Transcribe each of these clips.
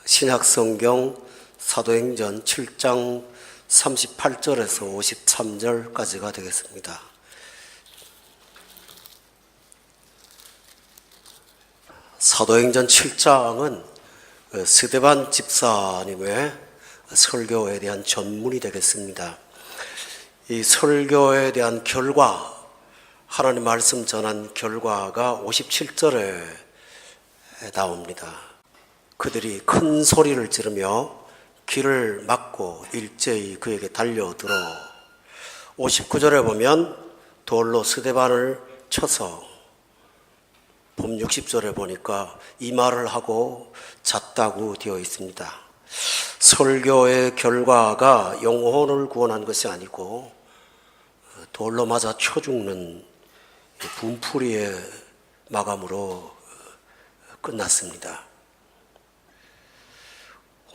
신약성경 사도행전 7장 38절에서 53절까지가 되겠습니다. 사도행전 7장은 스데반 집사님의 설교에 대한 전문이 되겠습니다. 이 설교에 대한 결과, 하나님 말씀 전한 결과가 57절에 나옵니다. 그들이 큰 소리를 지르며 길을 막고 일제히 그에게 달려들어 59절에 보면 돌로 스데반을 쳐서 봄 60절에 보니까 이 말을 하고 잤다고 되어 있습니다. 설교의 결과가 영혼을 구원한 것이 아니고 돌로 맞아 쳐 죽는 분풀이의 마감으로 끝났습니다.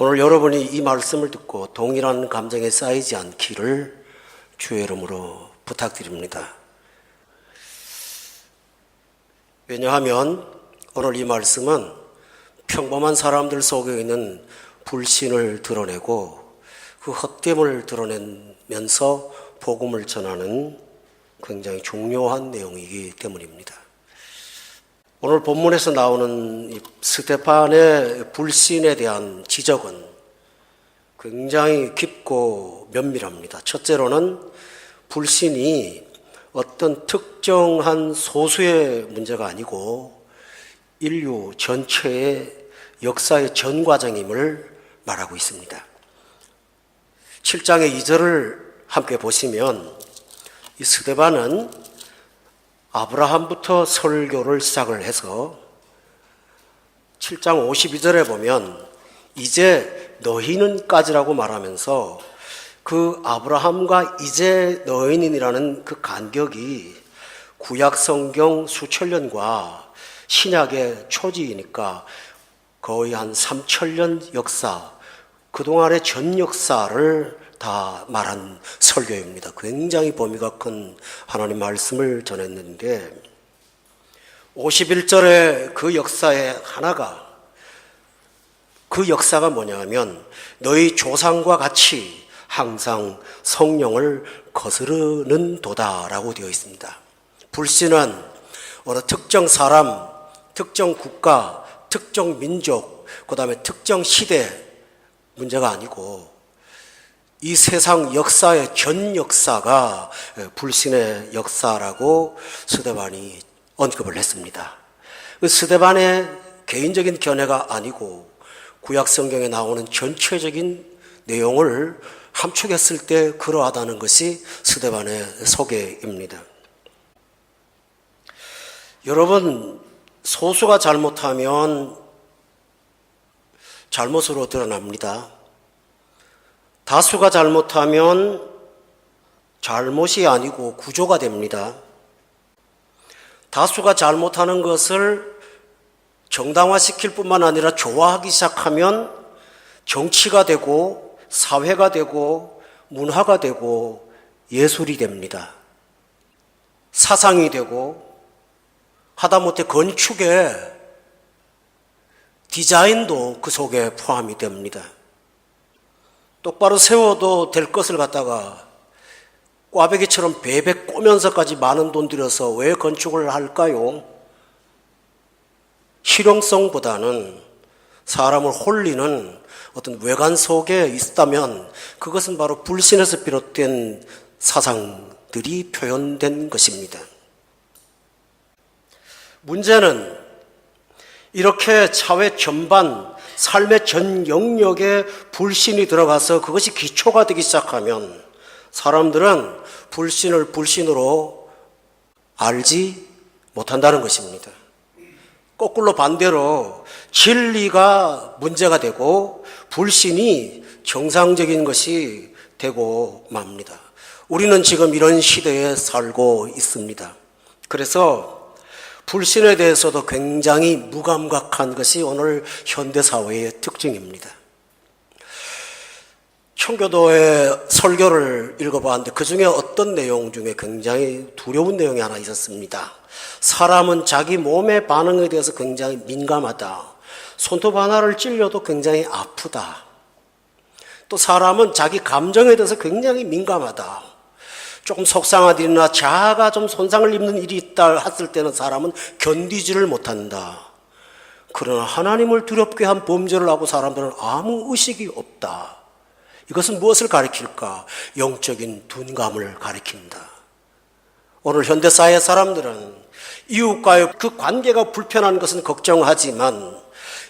오늘 여러분이 이 말씀을 듣고 동일한 감정에 쌓이지 않기를 주의 이름으로 부탁드립니다. 왜냐하면 오늘 이 말씀은 평범한 사람들 속에 있는 불신을 드러내고 그 헛됨을 드러내면서 복음을 전하는 굉장히 중요한 내용이기 때문입니다. 오늘 본문에서 나오는 이 스데반의 불신에 대한 지적은 굉장히 깊고 면밀합니다. 첫째로는 불신이 어떤 특정한 소수의 문제가 아니고 인류 전체의 역사의 전 과정임을 말하고 있습니다. 7장의 2절을 함께 보시면 이 스데반은 아브라함부터 설교를 시작을 해서 7장 52절에 보면 이제 너희는까지라고 말하면서 그 아브라함과 이제 너희는이라는 그 간격이 구약 성경 수천 년과 신약의 초지이니까 거의 한 3,000년 역사, 그동안의 전 역사를 다 말한 설교입니다. 굉장히 범위가 큰 하나님 말씀을 전했는데 51절에 그 역사의 하나가, 그 역사가 뭐냐면 너희 조상과 같이 항상 성령을 거스르는 도다라고 되어 있습니다. 불신은 어느 특정 사람, 특정 국가, 특정 민족, 그 다음에 특정 시대 문제가 아니고 이 세상 역사의 전 역사가 불신의 역사라고 스데반이 언급을 했습니다. 그 스데반의 개인적인 견해가 아니고 구약 성경에 나오는 전체적인 내용을 함축했을 때 그러하다는 것이 스데반의 소개입니다. 여러분, 소수가 잘못하면 잘못으로 드러납니다. 다수가 잘못하면 잘못이 아니고 구조가 됩니다. 다수가 잘못하는 것을 정당화시킬 뿐만 아니라 좋아하기 시작하면 정치가 되고 사회가 되고 문화가 되고 예술이 됩니다. 사상이 되고 하다못해 건축의 디자인도 그 속에 포함이 됩니다. 똑바로 세워도 될 것을 갖다가 꽈배기처럼 베베 꼬면서까지 많은 돈 들여서 왜 건축을 할까요? 실용성보다는 사람을 홀리는 어떤 외관 속에 있다면 그것은 바로 불신에서 비롯된 사상들이 표현된 것입니다. 문제는 이렇게 사회 전반, 삶의 전 영역에 불신이 들어가서 그것이 기초가 되기 시작하면 사람들은 불신을 불신으로 알지 못한다는 것입니다. 거꾸로 반대로 진리가 문제가 되고 불신이 정상적인 것이 되고 맙니다. 우리는 지금 이런 시대에 살고 있습니다. 그래서 불신에 대해서도 굉장히 무감각한 것이 오늘 현대사회의 특징입니다. 청교도의 설교를 읽어봤는데 그 중에 어떤 내용 중에 굉장히 두려운 내용이 하나 있었습니다. 사람은 자기 몸의 반응에 대해서 굉장히 민감하다. 손톱 하나를 찔려도 굉장히 아프다. 또 사람은 자기 감정에 대해서 굉장히 민감하다. 조금 속상한 일이나 자아가 좀 손상을 입는 일이 있다 했을 때는 사람은 견디지를 못한다. 그러나 하나님을 두렵게 한 범죄를 하고 사람들은 아무 의식이 없다. 이것은 무엇을 가리킬까? 영적인 둔감을 가리킨다. 오늘 현대사회 사람들은 이웃과의 그 관계가 불편한 것은 걱정하지만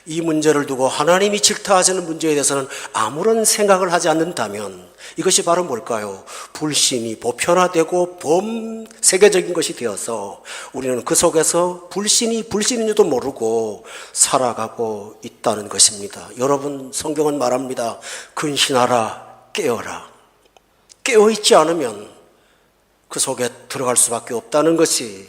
이 문제를 두고 하나님이 질타하시는 문제에 대해서는 아무런 생각을 하지 않는다면 이것이 바로 뭘까요? 불신이 보편화되고 범세계적인 것이 되어서 우리는 그 속에서 불신이 불신인지도 모르고 살아가고 있다는 것입니다. 여러분, 성경은 말합니다. 근신하라, 깨어라. 깨어있지 않으면 그 속에 들어갈 수밖에 없다는 것이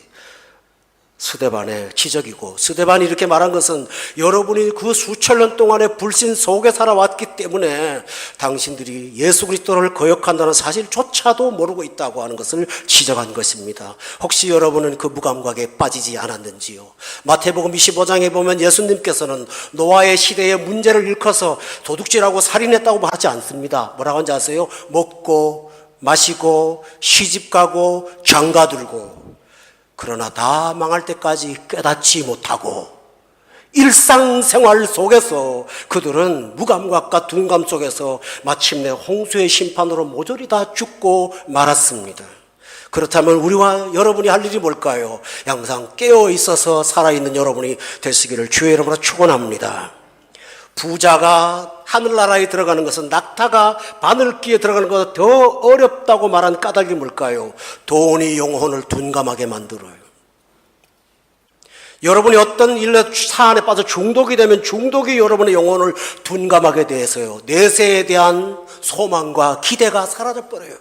스데반의 지적이고, 스데반이 이렇게 말한 것은 여러분이 그 수천 년 동안의 불신 속에 살아왔기 때문에 당신들이 예수 그리스도를 거역한다는 사실조차도 모르고 있다고 하는 것을 지적한 것입니다. 혹시 여러분은 그 무감각에 빠지지 않았는지요? 마태복음 25장에 보면 예수님께서는 노아의 시대의 문제를 일컬어서 도둑질하고 살인했다고 하지 않습니다. 뭐라고 하는지 아세요? 먹고 마시고 시집가고 장가들고, 그러나 다 망할 때까지 깨닫지 못하고 일상생활 속에서 그들은 무감각과 둔감 속에서 마침내 홍수의 심판으로 모조리 다 죽고 말았습니다. 그렇다면 우리와 여러분이 할 일이 뭘까요? 항상 깨어 있어서 살아있는 여러분이 되시기를 주의 이름으로 축원합니다. 부자가 하늘나라에 들어가는 것은 낙타가 바늘기에 들어가는 것보다 더 어렵다고 말한 까닭이 뭘까요? 돈이 영혼을 둔감하게 만들어요. 여러분이 어떤 일에 사안에 빠져 중독이 되면 중독이 여러분의 영혼을 둔감하게 돼서요, 내세에 대한 소망과 기대가 사라져버려요.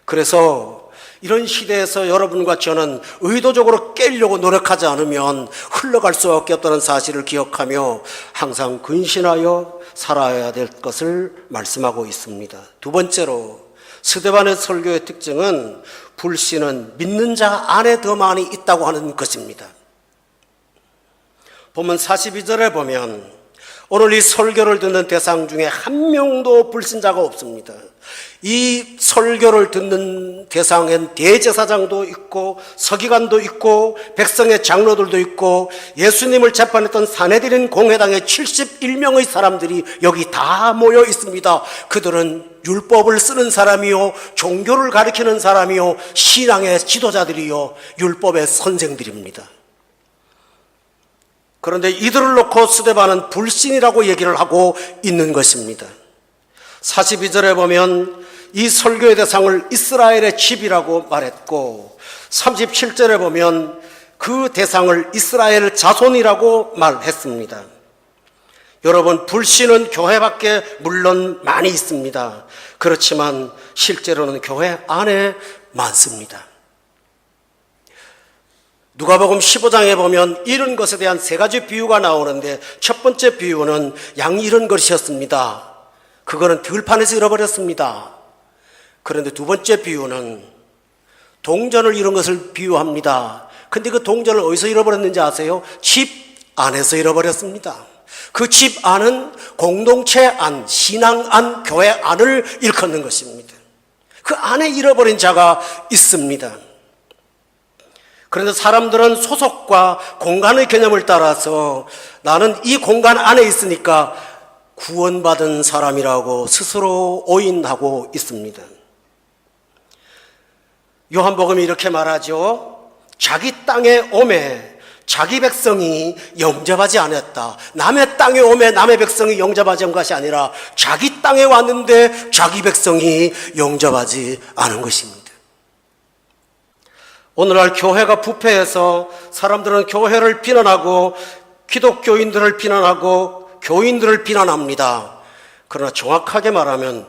그래서 이런 시대에서 여러분과 저는 의도적으로 깨려고 노력하지 않으면 흘러갈 수밖에 없다는 사실을 기억하며 항상 근신하여 살아야 될 것을 말씀하고 있습니다. 두 번째로, 스데반의 설교의 특징은 불신은 믿는 자 안에 더 많이 있다고 하는 것입니다. 보면 42절에 보면 오늘 이 설교를 듣는 대상 중에 한 명도 불신자가 없습니다. 이 설교를 듣는 대상엔 대제사장도 있고 서기관도 있고 백성의 장로들도 있고 예수님을 재판했던 산헤드린 공회당의 71명의 사람들이 여기 다 모여 있습니다. 그들은 율법을 쓰는 사람이요, 종교를 가리키는 사람이요, 신앙의 지도자들이요, 율법의 선생들입니다. 그런데 이들을 놓고 스데반은 불신이라고 얘기를 하고 있는 것입니다. 42절에 보면 이 설교의 대상을 이스라엘의 집이라고 말했고, 37절에 보면 그 대상을 이스라엘 자손이라고 말했습니다. 여러분, 불신은 교회 밖에 물론 많이 있습니다. 그렇지만 실제로는 교회 안에 많습니다. 누가복음 15장에 보면 잃은 것에 대한 세 가지 비유가 나오는데, 첫 번째 비유는 양이 잃은 것이었습니다. 그거는 들판에서 잃어버렸습니다. 그런데 두 번째 비유는 동전을 잃은 것을 비유합니다. 근데 그 동전을 어디서 잃어버렸는지 아세요? 집 안에서 잃어버렸습니다. 그 집 안은 공동체 안, 신앙 안, 교회 안을 일컫는 것입니다. 그 안에 잃어버린 자가 있습니다. 그런데 사람들은 소속과 공간의 개념을 따라서 나는 이 공간 안에 있으니까 구원받은 사람이라고 스스로 오인하고 있습니다. 요한복음이 이렇게 말하죠. 자기 땅에 오매 자기 백성이 영접하지 않았다. 남의 땅에 오매 남의 백성이 영접하지 않은 것이 아니라 자기 땅에 왔는데 자기 백성이 영접하지 않은 것입니다. 오늘날 교회가 부패해서 사람들은 교회를 비난하고 기독교인들을 비난하고 교인들을 비난합니다. 그러나 정확하게 말하면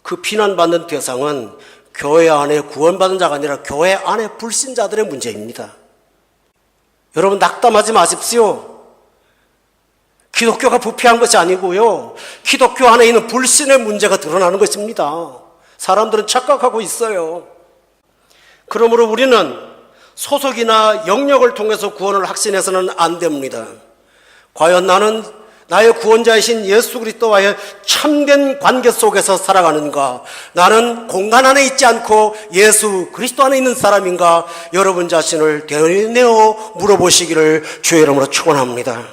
그 비난받는 대상은 교회 안에 구원받은 자가 아니라 교회 안에 불신자들의 문제입니다. 여러분, 낙담하지 마십시오. 기독교가 부패한 것이 아니고요, 기독교 안에 있는 불신의 문제가 드러나는 것입니다. 사람들은 착각하고 있어요. 그러므로 우리는 소속이나 영역을 통해서 구원을 확신해서는 안 됩니다. 과연 나는 나의 구원자이신 예수 그리스도와의 참된 관계 속에서 살아가는가? 나는 공간 안에 있지 않고 예수 그리스도 안에 있는 사람인가? 여러분 자신을 되뇌어 물어보시기를 주의 이름으로 축원합니다.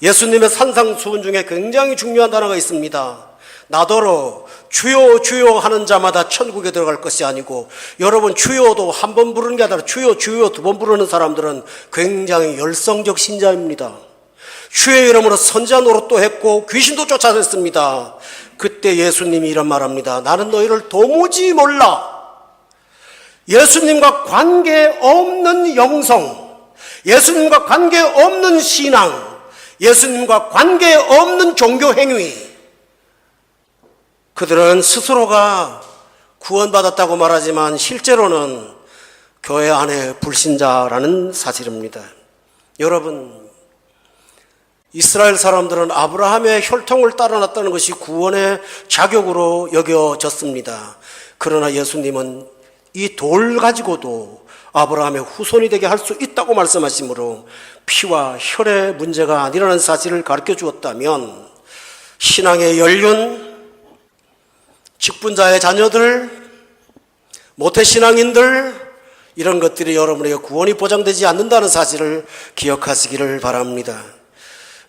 예수님의 산상수훈 중에 굉장히 중요한 단어가 있습니다. 나더러 주여 주여 하는 자마다 천국에 들어갈 것이 아니고, 여러분 주여도 한 번 부르는 게 아니라 주여 주여 두 번 부르는 사람들은 굉장히 열성적 신자입니다. 주의 이름으로 선지자 노릇도 했고 귀신도 쫓아냈습니다. 그때 예수님이 이런 말합니다. 나는 너희를 도무지 몰라. 예수님과 관계없는 영성, 예수님과 관계없는 신앙, 예수님과 관계없는 종교 행위, 그들은 스스로가 구원받았다고 말하지만 실제로는 교회 안에 불신자라는 사실입니다. 여러분, 이스라엘 사람들은 아브라함의 혈통을 따라났다는 것이 구원의 자격으로 여겨졌습니다. 그러나 예수님은 이 돌 가지고도 아브라함의 후손이 되게 할 수 있다고 말씀하시므로 피와 혈의 문제가 아니라는 사실을 가르쳐 주었다면, 신앙의 연륜, 직분자의 자녀들, 모태신앙인들, 이런 것들이 여러분에게 구원이 보장되지 않는다는 사실을 기억하시기를 바랍니다.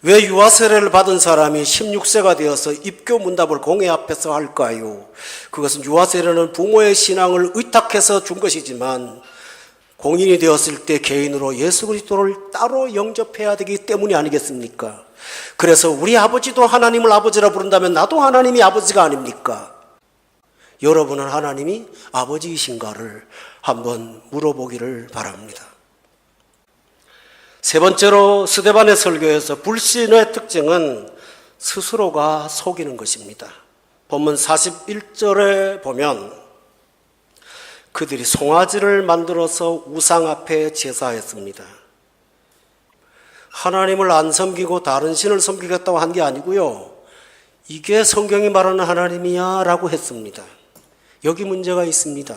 왜 유아 세례를 받은 사람이 16세가 되어서 입교 문답을 공회 앞에서 할까요? 그것은 유아 세례는 부모의 신앙을 의탁해서 준 것이지만 공인이 되었을 때 개인으로 예수 그리스도를 따로 영접해야 되기 때문이 아니겠습니까? 그래서 우리 아버지도 하나님을 아버지라 부른다면 나도 하나님이 아버지가 아닙니까? 여러분은 하나님이 아버지이신가를 한번 물어보기를 바랍니다. 세 번째로, 스데반의 설교에서 불신의 특징은 스스로가 속이는 것입니다. 본문 41절에 보면 그들이 송아지를 만들어서 우상 앞에 제사했습니다. 하나님을 안 섬기고 다른 신을 섬기겠다고 한 게 아니고요, 이게 성경이 말하는 하나님이야 라고 했습니다. 여기 문제가 있습니다.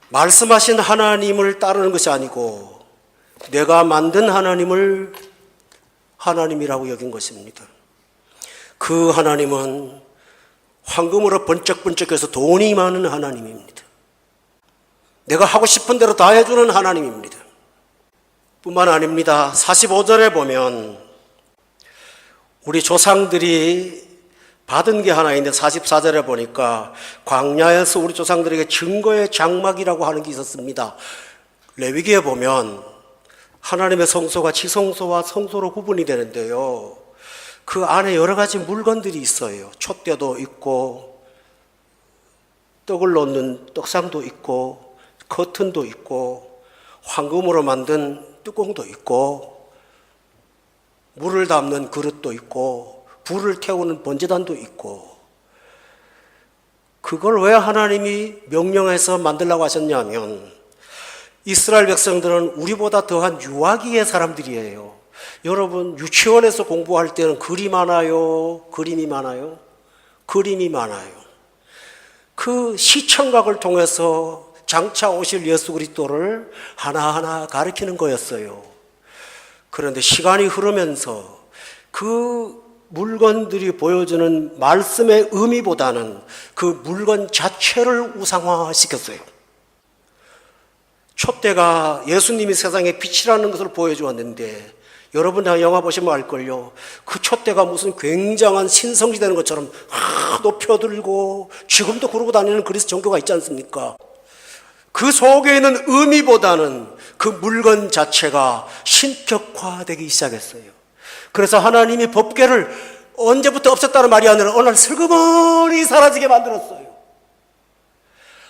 말씀하신 하나님을 따르는 것이 아니고 내가 만든 하나님을 하나님이라고 여긴 것입니다. 그 하나님은 황금으로 번쩍번쩍해서 돈이 많은 하나님입니다. 내가 하고 싶은 대로 다 해주는 하나님입니다. 뿐만 아닙니다. 45절에 보면 우리 조상들이 받은 게 하나 있는데 44절에 보니까 광야에서 우리 조상들에게 증거의 장막이라고 하는 게 있었습니다. 레위기에 보면 하나님의 성소가 지성소와 성소로 구분이 되는데요, 그 안에 여러 가지 물건들이 있어요. 촛대도 있고 떡을 놓는 떡상도 있고 커튼도 있고 황금으로 만든 뚜껑도 있고 물을 담는 그릇도 있고 불을 태우는 번제단도 있고. 그걸 왜 하나님이 명령해서 만들라고 하셨냐면, 이스라엘 백성들은 우리보다 더한 유아기의 사람들이에요. 여러분, 유치원에서 공부할 때는 글이 많아요? 그림이 많아요? 그림이 많아요. 그 시청각을 통해서 장차 오실 예수 그리스도를 하나하나 가르치는 거였어요. 그런데 시간이 흐르면서 그 물건들이 보여주는 말씀의 의미보다는 그 물건 자체를 우상화시켰어요. 촛대가 예수님이 세상의 빛이라는 것을 보여주었는데, 여러분 영화 보시면 알걸요, 그 촛대가 무슨 굉장한 신성시 되는 것처럼 높여들고 지금도 그러고 다니는 그리스 종교가 있지 않습니까? 그 속에 있는 의미보다는 그 물건 자체가 신격화되기 시작했어요. 그래서 하나님이 법궤를 언제부터 없앴다는 말이 아니라 어느 날 슬그머니 사라지게 만들었어요.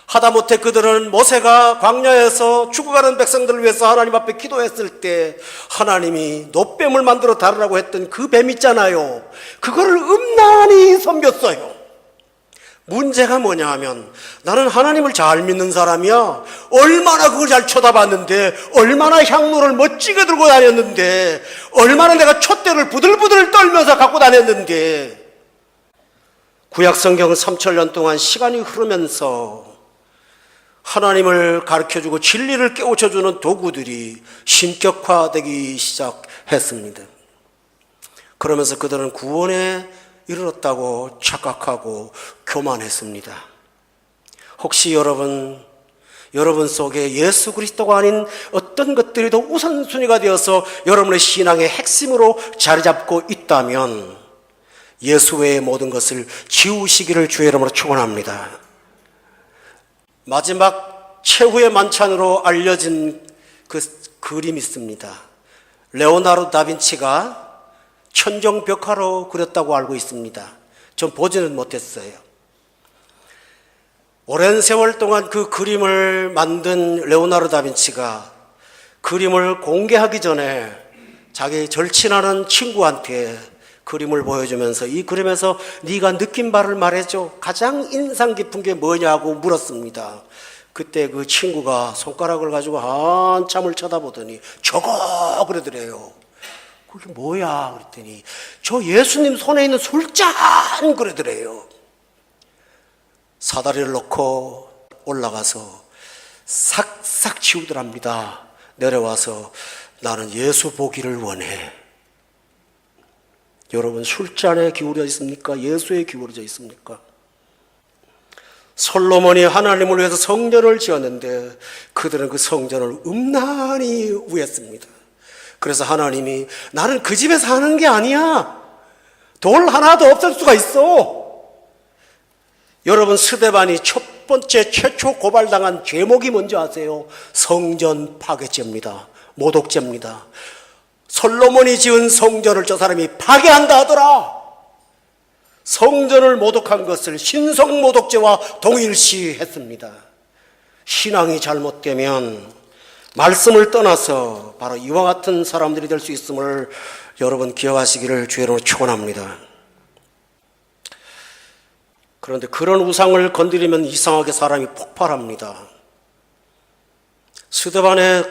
하다못해 그들은 모세가 광야에서 죽어가는 백성들을 위해서 하나님 앞에 기도했을 때 하나님이 놋뱀을 만들어 다루라고 했던 그 뱀 있잖아요, 그거를 음란히 섬겼어요. 문제가 뭐냐 하면, 나는 하나님을 잘 믿는 사람이야. 얼마나 그걸 잘 쳐다봤는데, 얼마나 향로를 멋지게 들고 다녔는데, 얼마나 내가 촛대를 부들부들 떨면서 갖고 다녔는데. 구약성경은 3000년 동안 시간이 흐르면서 하나님을 가르쳐주고 진리를 깨우쳐주는 도구들이 신격화되기 했습니다. 그러면서 그들은 구원에 이르렀다고 착각하고 교만했습니다. 혹시 여러분 속에 예수 그리스도가 아닌 어떤 것들이 더 우선순위가 되어서 여러분의 신앙의 핵심으로 자리 잡고 있다면 예수 외의 모든 것을 지우시기를 주의 이름으로 축원합니다. 마지막 최후의 만찬으로 알려진 그 그림이 있습니다. 레오나르도 다빈치가 천정벽화로 그렸다고 알고 있습니다. 전 보지는 못했어요. 오랜 세월 동안 그 그림을 만든 레오나르도 다빈치가 그림을 공개하기 전에 자기 절친하는 친구한테 그림을 보여주면서 이 그림에서 네가 느낀 바를 말해줘. 가장 인상 깊은 게 뭐냐고 물었습니다. 그때 그 친구가 손가락을 가지고 한참을 쳐다보더니 저거 그러더래요. 그게 뭐야 그랬더니 저 예수님 손에 있는 술잔 그러더래요. 사다리를 놓고 올라가서 싹싹 치우더랍니다. 내려와서 나는 예수 보기를 원해. 여러분 술잔에 기울여 있습니까? 예수에 기울어져 있습니까? 솔로몬이 하나님을 위해서 성전을 지었는데 그들은 그 성전을 음란히 우했습니다. 그래서 하나님이 나는 그 집에 사는 게 아니야. 돌 하나도 없을 수가 있어. 여러분 스데반이 첫 번째 최초 고발당한 죄목이 뭔지 아세요? 성전 파괴죄입니다. 모독죄입니다. 솔로몬이 지은 성전을 저 사람이 파괴한다 하더라. 성전을 모독한 것을 신성모독죄와 동일시했습니다. 신앙이 잘못되면 말씀을 떠나서 바로 이와 같은 사람들이 될 수 있음을 여러분 기억하시기를 주의로 축원합니다. 그런데 그런 우상을 건드리면 이상하게 사람이 폭발합니다. 스데반에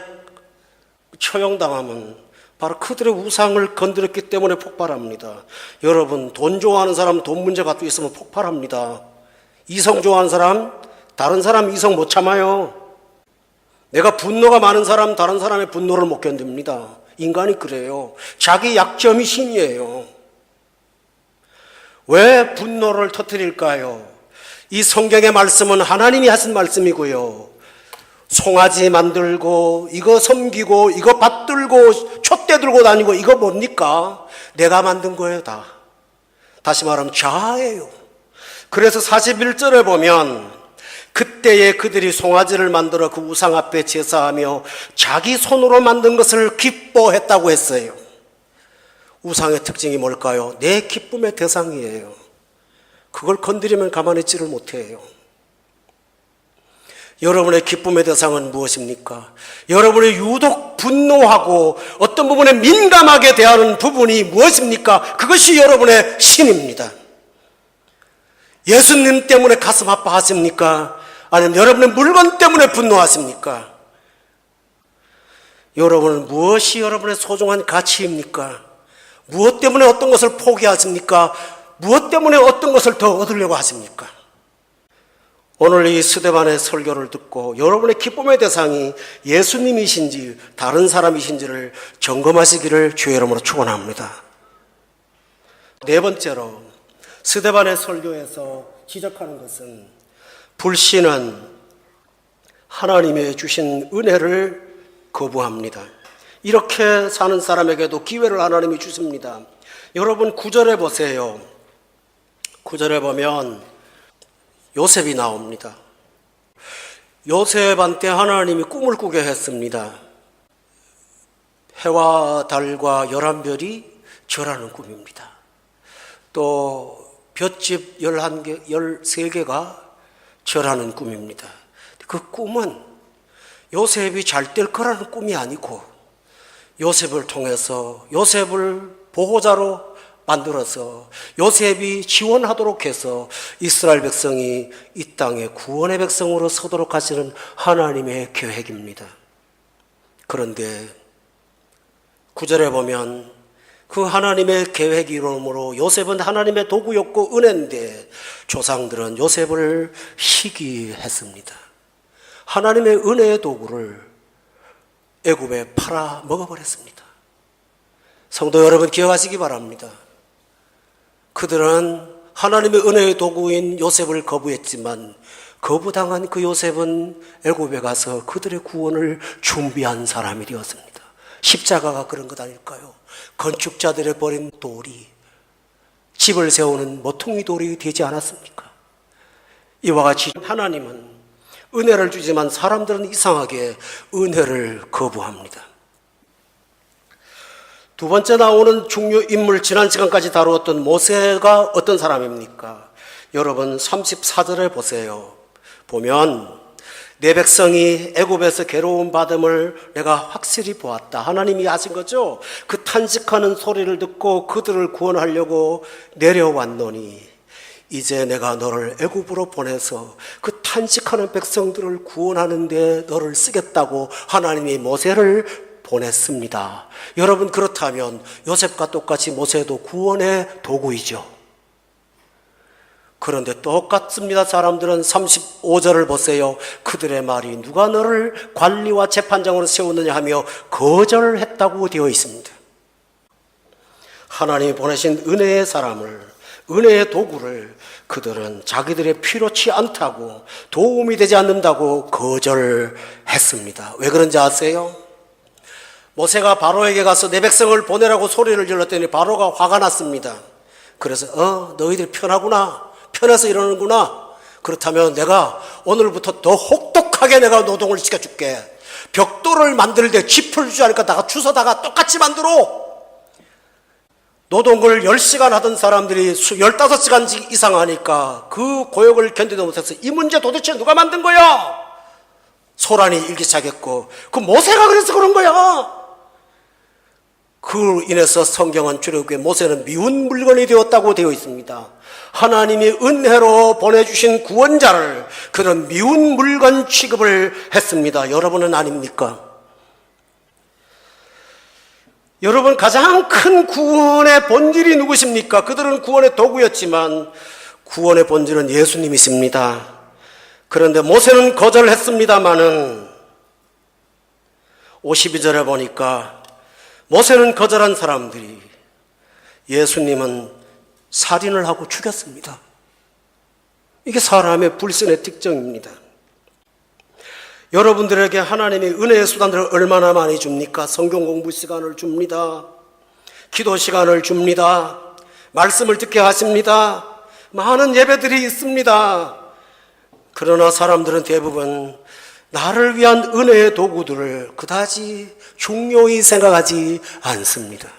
처형당하면 바로 그들의 우상을 건드렸기 때문에 폭발합니다. 여러분 돈 좋아하는 사람 돈 문제 갖고 있으면 폭발합니다. 이성 좋아하는 사람 다른 사람 이성 못 참아요. 내가 분노가 많은 사람 다른 사람의 분노를 못 견딥니다. 인간이 그래요. 자기 약점이 신이에요. 왜 분노를 터뜨릴까요? 이 성경의 말씀은 하나님이 하신 말씀이고요. 송아지 만들고 이거 섬기고 이거 받들고 촛대 들고 다니고 이거 뭡니까? 내가 만든 거예요 다. 다시 말하면 자아예요. 그래서 41절에 보면 그때에 그들이 송아지를 만들어 그 우상 앞에 제사하며 자기 손으로 만든 것을 기뻐했다고 했어요. 우상의 특징이 뭘까요? 내 기쁨의 대상이에요. 그걸 건드리면 가만히 있지를 못해요. 여러분의 기쁨의 대상은 무엇입니까? 여러분이 유독 분노하고 어떤 부분에 민감하게 대하는 부분이 무엇입니까? 그것이 여러분의 신입니다. 예수님 때문에 가슴 아파하십니까? 아니면 여러분의 물건 때문에 분노하십니까? 여러분은 무엇이 여러분의 소중한 가치입니까? 무엇 때문에 어떤 것을 포기하십니까? 무엇 때문에 어떤 것을 더 얻으려고 하십니까? 오늘 이 스데반의 설교를 듣고 여러분의 기쁨의 대상이 예수님이신지 다른 사람이신지를 점검하시기를 주의 이름으로 축원합니다. 네 번째로 스데반의 설교에서 지적하는 것은 불신은 하나님의 주신 은혜를 거부합니다. 이렇게 사는 사람에게도 기회를 하나님이 주십니다. 여러분 9절에 보세요. 9절에 보면 요셉이 나옵니다. 요셉한테 하나님이 꿈을 꾸게 했습니다. 해와 달과 11별이 절하는 꿈입니다. 또 볏짚 11개, 13개가 절하는 꿈입니다. 그 꿈은 요셉이 잘 될 거라는 꿈이 아니고 요셉을 통해서 요셉을 보호자로 만들어서 요셉이 지원하도록 해서 이스라엘 백성이 이 땅에 구원의 백성으로 서도록 하시는 하나님의 계획입니다. 그런데 9절에 보면 그 하나님의 계획 이름으로 요셉은 하나님의 도구였고 은혜인데 조상들은 요셉을 희귀했습니다. 하나님의 은혜의 도구를 애굽에 팔아 먹어버렸습니다. 성도 여러분 기억하시기 바랍니다. 그들은 하나님의 은혜의 도구인 요셉을 거부했지만 거부당한 그 요셉은 애굽에 가서 그들의 구원을 준비한 사람이 되었습니다. 십자가가 그런 것 아닐까요? 건축자들의 버린 돌이 집을 세우는 모퉁이 돌이 되지 않았습니까? 이와 같이 하나님은 은혜를 주지만 사람들은 이상하게 은혜를 거부합니다. 두 번째 나오는 중요 인물, 지난 시간까지 다루었던 모세가 어떤 사람입니까? 여러분 34절에 보세요. 보면 내 백성이 애굽에서 괴로움 받음을 내가 확실히 보았다. 하나님이 하신 거죠. 그 탄식하는 소리를 듣고 그들을 구원하려고 내려왔노니 이제 내가 너를 애굽으로 보내서 그 탄식하는 백성들을 구원하는 데 너를 쓰겠다고 하나님이 모세를 보냈습니다. 여러분, 그렇다면 요셉과 똑같이 모세도 구원의 도구이죠. 그런데 똑같습니다. 사람들은 35절을 보세요. 그들의 말이 누가 너를 관리와 재판장으로 세우느냐 하며 거절했다고 되어 있습니다. 하나님이 보내신 은혜의 사람을, 은혜의 도구를 그들은 자기들의 필요치 않다고, 도움이 되지 않는다고 거절했습니다. 왜 그런지 아세요? 모세가 바로에게 가서 내 백성을 보내라고 소리를 질렀더니 바로가 화가 났습니다. 그래서 너희들 편하구나, 편해서 이러는구나. 그렇다면 내가 오늘부터 더 혹독하게 내가 노동을 시켜줄게. 벽돌을 만들 때 짚을 주지 않으니까 다가 주워다가 똑같이 만들어. 노동을 10시간 하던 사람들이 15시간 이상 하니까 그 고역을 견디지 못해서 이 문제 도대체 누가 만든 거야? 소란이 일기 시작했고, 그 모세가 그래서 그런 거야. 그로 인해서 성경은 출애굽기에 모세는 미운 물건이 되었다고 되어 있습니다. 하나님이 은혜로 보내주신 구원자를 그런 미운 물건 취급을 했습니다. 여러분은 아닙니까? 여러분, 가장 큰 구원의 본질이 누구십니까? 그들은 구원의 도구였지만 구원의 본질은 예수님이십니다. 그런데 모세는 거절했습니다마는 52절에 보니까 모세는 거절한 사람들이 예수님은 살인을 하고 죽였습니다. 이게 사람의 불신의 특징입니다. 여러분들에게 하나님이 은혜의 수단들을 얼마나 많이 줍니까? 성경 공부 시간을 줍니다. 기도 시간을 줍니다. 말씀을 듣게 하십니다. 많은 예배들이 있습니다. 그러나 사람들은 대부분 나를 위한 은혜의 도구들을 그다지 중요히 생각하지 않습니다.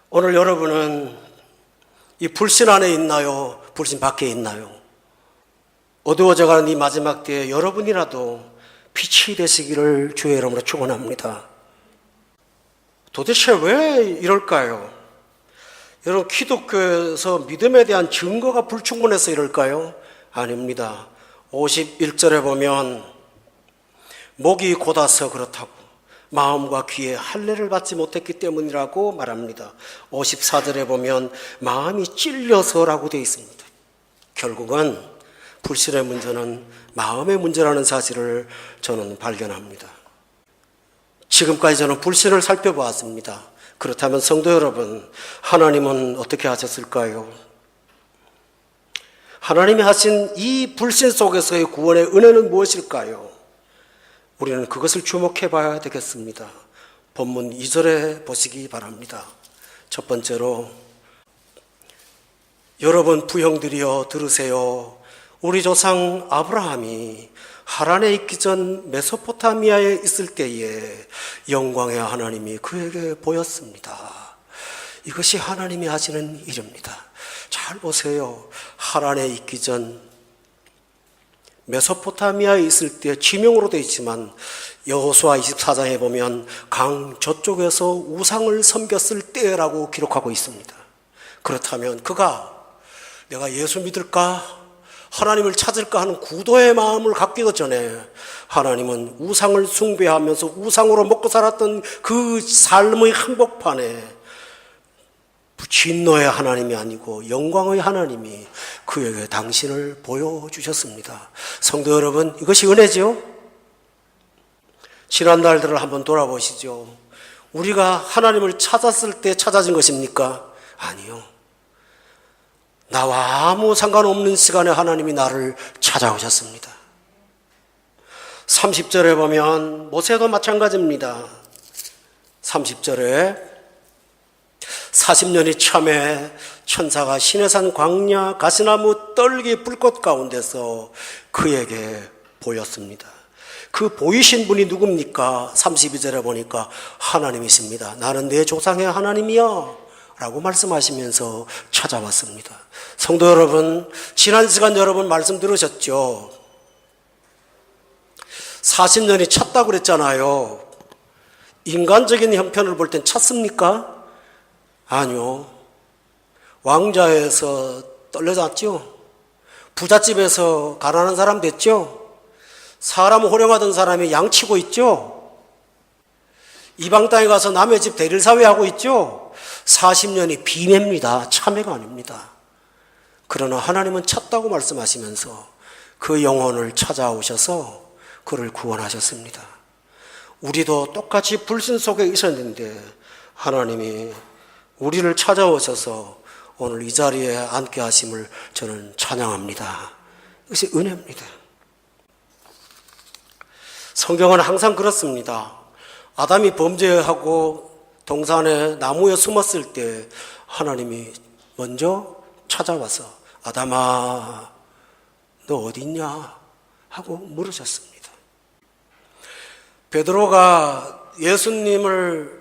오늘 여러분은 이 불신 안에 있나요? 불신 밖에 있나요? 어두워져가는 이 마지막 때에 여러분이라도 빛이 되시기를 주의 이름으로 축원합니다. 도대체 왜 이럴까요? 여러분, 기독교에서 믿음에 대한 증거가 불충분해서 이럴까요? 아닙니다. 51절에 보면 목이 곧아서 그렇다고, 마음과 귀에 할례를 받지 못했기 때문이라고 말합니다. 54절에 보면 마음이 찔려서라고 되어 있습니다. 결국은 불신의 문제는 마음의 문제라는 사실을 저는 발견합니다. 지금까지 저는 불신을 살펴보았습니다. 그렇다면 성도 여러분, 하나님은 어떻게 하셨을까요? 하나님이 하신 이 불신 속에서의 구원의 은혜는 무엇일까요? 우리는 그것을 주목해 봐야 되겠습니다. 본문 2절에 보시기 바랍니다. 첫 번째로, 여러분 부형들이여 들으세요. 우리 조상 아브라함이 하란에 있기 전 메소포타미아에 있을 때에 영광의 하나님이 그에게 보였습니다. 이것이 하나님이 하시는 일입니다. 잘 보세요. 하란에 있기 전 메소포타미아에 있을 때 지명으로 되어 있지만 여호수아 24장에 보면 강 저쪽에서 우상을 섬겼을 때라고 기록하고 있습니다. 그렇다면 그가 내가 예수 믿을까? 하나님을 찾을까 하는 구도의 마음을 갖기도 전에 하나님은 우상을 숭배하면서 우상으로 먹고 살았던 그 삶의 한복판에 진노의 하나님이 아니고 영광의 하나님이 그에게 당신을 보여주셨습니다. 성도 여러분, 이것이 은혜죠? 지난 날들을 한번 돌아보시죠. 우리가 하나님을 찾았을 때 찾아진 것입니까? 아니요. 나와 아무 상관없는 시간에 하나님이 나를 찾아오셨습니다. 30절에 보면 모세도 마찬가지입니다. 30절에 40년이 참에 천사가 시내산 광야 가시나무 떨기 불꽃 가운데서 그에게 보였습니다. 그 보이신 분이 누굽니까? 32절에 보니까 하나님이십니다. 나는 내 조상의 하나님이야 라고 말씀하시면서 찾아왔습니다. 성도 여러분, 지난 시간 여러분 말씀 들으셨죠? 40년이 찼다고 그랬잖아요. 인간적인 형편을 볼 땐 찼습니까? 아니요. 왕자에서 떨려졌죠. 부잣집에서 가난한 사람 됐죠. 사람 호령하던 사람이 양치고 있죠. 이방 땅에 가서 남의 집 대릴사회 하고 있죠. 40년이 비매입니다. 참회가 아닙니다. 그러나 하나님은 찾다고 말씀하시면서 그 영혼을 찾아오셔서 그를 구원하셨습니다. 우리도 똑같이 불신 속에 있었는데 하나님이 우리를 찾아오셔서 오늘 이 자리에 앉게 하심을 저는 찬양합니다. 이것이 은혜입니다. 성경은 항상 그렇습니다. 아담이 범죄하고 동산에 나무에 숨었을 때 하나님이 먼저 찾아와서 아담아 너 어디 있냐 하고 물으셨습니다. 베드로가 예수님을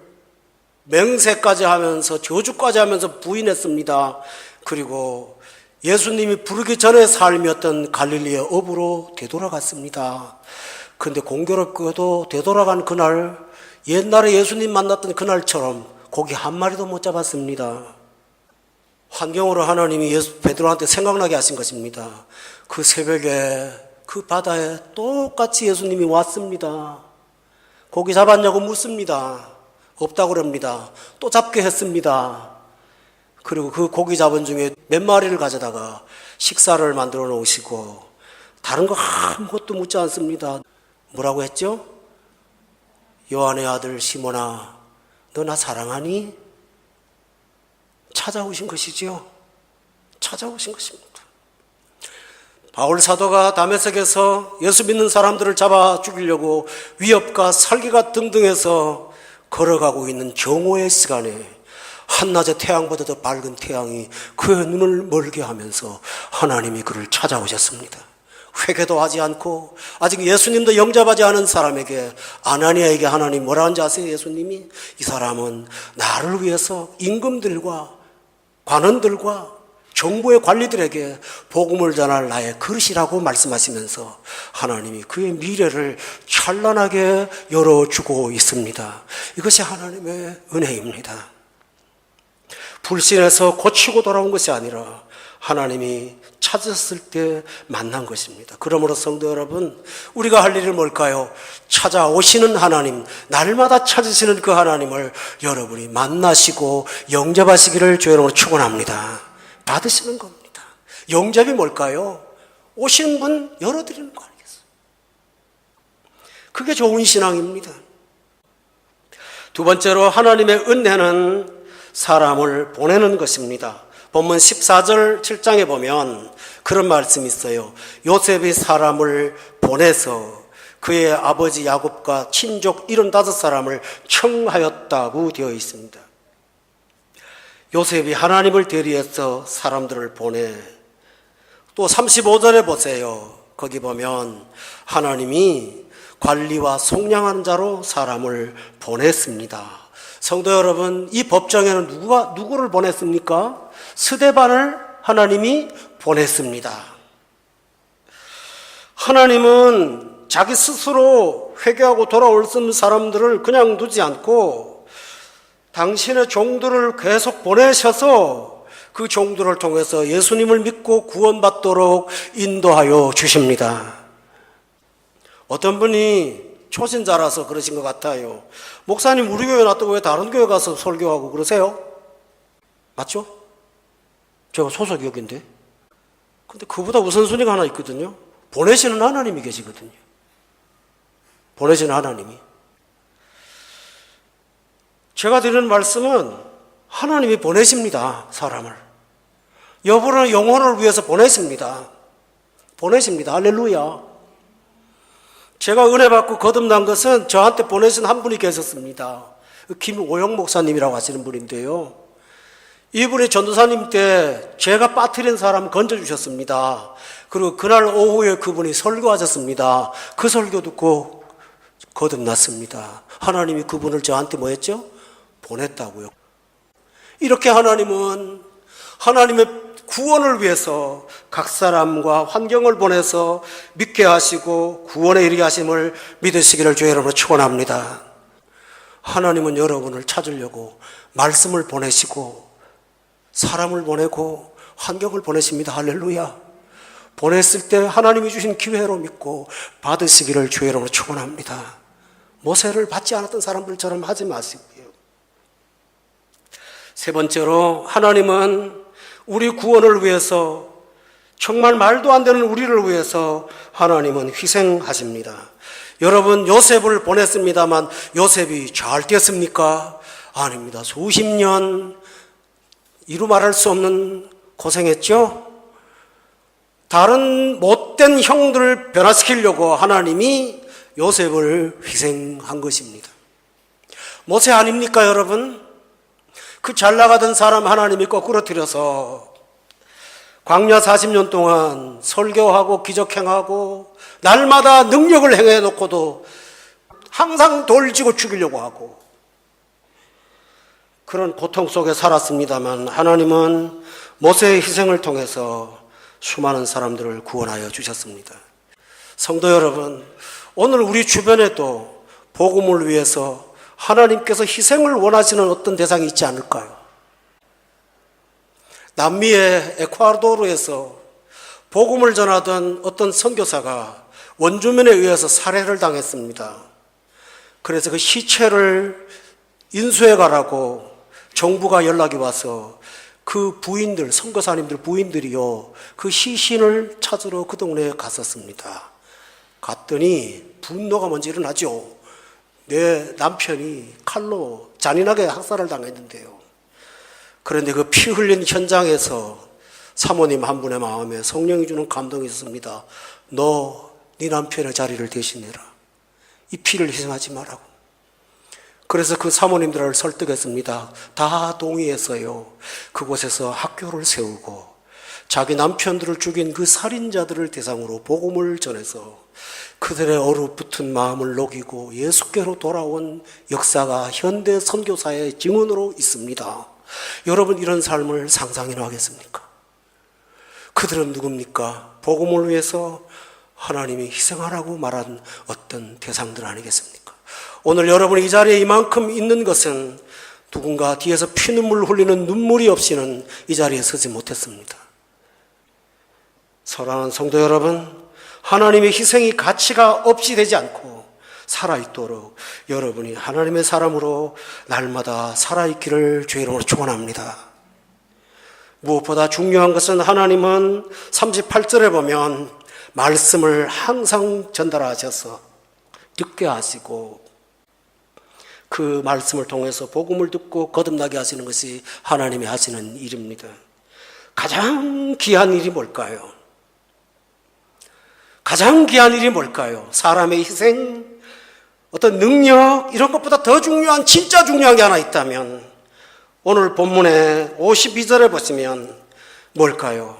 맹세까지 하면서 저주까지 하면서 부인했습니다. 그리고 예수님이 부르기 전에 삶이었던 갈릴리의 어부로 되돌아갔습니다. 그런데 공교롭게도 되돌아간 그날 옛날에 예수님 만났던 그날처럼 고기 한 마리도 못 잡았습니다. 환경으로 하나님이 베드로한테 생각나게 하신 것입니다. 그 새벽에 그 바다에 똑같이 예수님이 왔습니다. 고기 잡았냐고 묻습니다. 없다고 그럽니다. 또 잡게 했습니다. 그리고 그 고기 잡은 중에 몇 마리를 가져다가 식사를 만들어 놓으시고 다른 거 아무것도 묻지 않습니다. 뭐라고 했죠? 요한의 아들 시몬아 너 나 사랑하니? 찾아오신 것이죠. 찾아오신 것입니다. 바울 사도가 다메섹에서 예수 믿는 사람들을 잡아 죽이려고 위협과 살기가 등등해서 걸어가고 있는 경호의 시간에 한낮의 태양보다 더 밝은 태양이 그의 눈을 멀게 하면서 하나님이 그를 찾아오셨습니다. 회개도 하지 않고 아직 예수님도 영접하지 않은 사람에게 아나니아에게 하나님 뭐라 하는지 아세요? 예수님이 이 사람은 나를 위해서 임금들과 관원들과 정부의 관리들에게 복음을 전할 나의 그릇이라고 말씀하시면서 하나님이 그의 미래를 찬란하게 열어주고 있습니다. 이것이 하나님의 은혜입니다. 불신에서 고치고 돌아온 것이 아니라 하나님이 찾았을 때 만난 것입니다. 그러므로 성도 여러분, 우리가 할 일은 뭘까요? 찾아오시는 하나님, 날마다 찾으시는 그 하나님을 여러분이 만나시고 영접하시기를 주의 이름으로 축원합니다. 받으시는 겁니다. 영접이 뭘까요? 오신 분 열어드리는 거 아니겠어요? 그게 좋은 신앙입니다. 두 번째로 하나님의 은혜는 사람을 보내는 것입니다. 본문 14절 7장에 보면 그런 말씀이 있어요. 요셉이 사람을 보내서 그의 아버지 야곱과 친족 75사람을 청하였다고 되어 있습니다. 요셉이 하나님을 대리해서 사람들을 보내. 또 35절에 보세요. 거기 보면 하나님이 관리와 속량하는 자로 사람을 보냈습니다. 성도 여러분, 이 법정에는 누구를 보냈습니까? 스데반을 하나님이 보냈습니다. 하나님은 자기 스스로 회개하고 돌아올 수 있는 사람들을 그냥 두지 않고 당신의 종들을 계속 보내셔서 그 종들을 통해서 예수님을 믿고 구원받도록 인도하여 주십니다. 어떤 분이 초신자라서 그러신 것 같아요. 목사님 우리 교회 놔두고 왜 다른 교회 가서 설교하고 그러세요? 맞죠? 제가 소속이었긴데. 근데 그보다 우선순위가 하나 있거든요. 보내시는 하나님이 계시거든요. 보내시는 하나님이. 제가 드리는 말씀은 하나님이 보내십니다, 사람을. 여러분의 영혼을 위해서 보내십니다. 할렐루야. 제가 은혜 받고 거듭난 것은 저한테 보내신 한 분이 계셨습니다. 김오영 목사님이라고 하시는 분인데요. 이분이 전도사님 때 제가 빠뜨린 사람 건져주셨습니다. 그리고 그날 오후에 그분이 설교하셨습니다. 그 설교 듣고 거듭났습니다. 하나님이 그분을 저한테 뭐 했죠? 보냈다고요. 이렇게 하나님은 하나님의 구원을 위해서 각 사람과 환경을 보내서 믿게 하시고 구원에 이르게 하심을 믿으시기를 주의 이름으로 축원합니다. 하나님은 여러분을 찾으려고 말씀을 보내시고 사람을 보내고 환경을 보내십니다. 할렐루야. 보냈을 때 하나님이 주신 기회로 믿고 받으시기를 주의 이름으로 축원합니다. 모세를 받지 않았던 사람들처럼 하지 마시고요. 세 번째로 하나님은 우리 구원을 위해서 정말 말도 안 되는 우리를 위해서 하나님은 희생하십니다. 여러분 요셉을 보냈습니다만 요셉이 잘 됐습니까? 아닙니다. 수십 년 이루 말할 수 없는 고생했죠. 다른 못된 형들을 변화시키려고 하나님이 요셉을 희생한 것입니다. 모세 아닙니까 여러분? 그 잘나가던 사람 하나님이 거꾸로 들여서 광야 40년 동안 설교하고 기적행하고 날마다 능력을 행해놓고도 항상 돌지고 죽이려고 하고 그런 고통 속에 살았습니다만 하나님은 모세의 희생을 통해서 수많은 사람들을 구원하여 주셨습니다. 성도 여러분, 오늘 우리 주변에도 복음을 위해서 하나님께서 희생을 원하시는 어떤 대상이 있지 않을까요? 남미의 에콰도르에서 복음을 전하던 어떤 선교사가 원주민에 의해서 살해를 당했습니다. 그래서 그 시체를 인수해 가라고 정부가 연락이 와서 그 부인들, 선교사님들 부인들이요, 그 시신을 찾으러 그 동네에 갔었습니다. 갔더니 분노가 먼저 일어나죠. 내 남편이 칼로 잔인하게 학살을 당했는데요. 그런데 그 피 흘린 현장에서 사모님 한 분의 마음에 성령이 주는 감동이 있었습니다. 너 네 남편의 자리를 대신해라. 이 피를 희생하지 말라고. 그래서 그 사모님들을 설득했습니다. 다 동의했어요. 그곳에서 학교를 세우고 자기 남편들을 죽인 그 살인자들을 대상으로 복음을 전해서 그들의 얼어붙은 마음을 녹이고 예수께로 돌아온 역사가 현대 선교사의 증언으로 있습니다. 여러분 이런 삶을 상상이나 하겠습니까? 그들은 누굽니까? 복음을 위해서 하나님이 희생하라고 말한 어떤 대상들 아니겠습니까? 오늘 여러분이 이 자리에 이만큼 있는 것은 누군가 뒤에서 피눈물 흘리는 눈물이 없이는 이 자리에 서지 못했습니다. 사랑하는 성도 여러분, 하나님의 희생이 가치가 없이 되지 않고 살아있도록 여러분이 하나님의 사람으로 날마다 살아있기를 주의 이름으로 축원합니다. 무엇보다 중요한 것은 하나님은 38절에 보면 말씀을 항상 전달하셔서 듣게 하시고 그 말씀을 통해서 복음을 듣고 거듭나게 하시는 것이 하나님이 하시는 일입니다. 가장 귀한 일이 뭘까요? 가장 귀한 일이 뭘까요? 사람의 희생, 어떤 능력 이런 것보다 더 중요한 진짜 중요한 게 하나 있다면 오늘 본문의 52절에 보시면 뭘까요?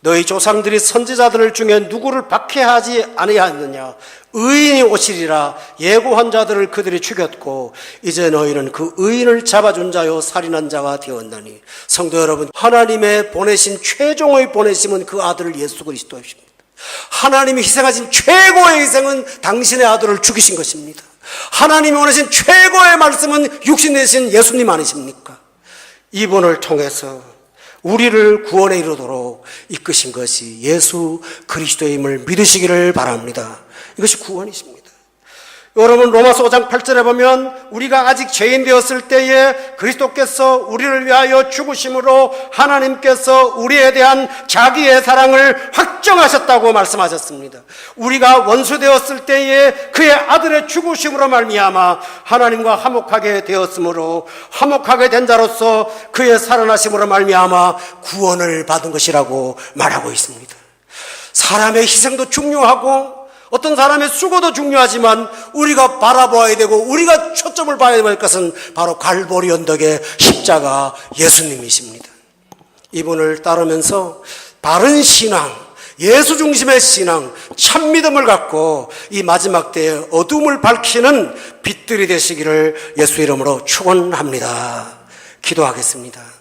너희 조상들이 선지자들 중에 누구를 박해하지 아니하였느냐? 의인이 오시리라 예고한 자들을 그들이 죽였고 이제 너희는 그 의인을 잡아준 자요 살인한 자가 되었나니. 성도 여러분, 하나님의 보내신 최종의 보내심은 그 아들 예수 그리스도이십니다. 하나님이 희생하신 최고의 희생은 당신의 아들을 죽이신 것입니다. 하나님이 원하신 최고의 말씀은 육신 되신 예수님 아니십니까? 이분을 통해서 우리를 구원에 이르도록 이끄신 것이 예수 그리스도임을 믿으시기를 바랍니다. 이것이 구원이십니다. 여러분, 로마서 5장 8절에 보면 우리가 아직 죄인 되었을 때에 그리스도께서 우리를 위하여 죽으심으로 하나님께서 우리에 대한 자기의 사랑을 확정하셨다고 말씀하셨습니다. 우리가 원수 되었을 때에 그의 아들의 죽으심으로 말미암아 하나님과 화목하게 되었으므로 화목하게 된 자로서 그의 살아나심으로 말미암아 구원을 받은 것이라고 말하고 있습니다. 사람의 희생도 중요하고 어떤 사람의 수고도 중요하지만 우리가 바라봐야 되고 우리가 초점을 봐야 될 것은 바로 갈보리 언덕의 십자가 예수님이십니다. 이분을 따르면서 바른 신앙, 예수 중심의 신앙, 참 믿음을 갖고 이 마지막 때에 어둠을 밝히는 빛들이 되시기를 예수 이름으로 축원합니다. 기도하겠습니다.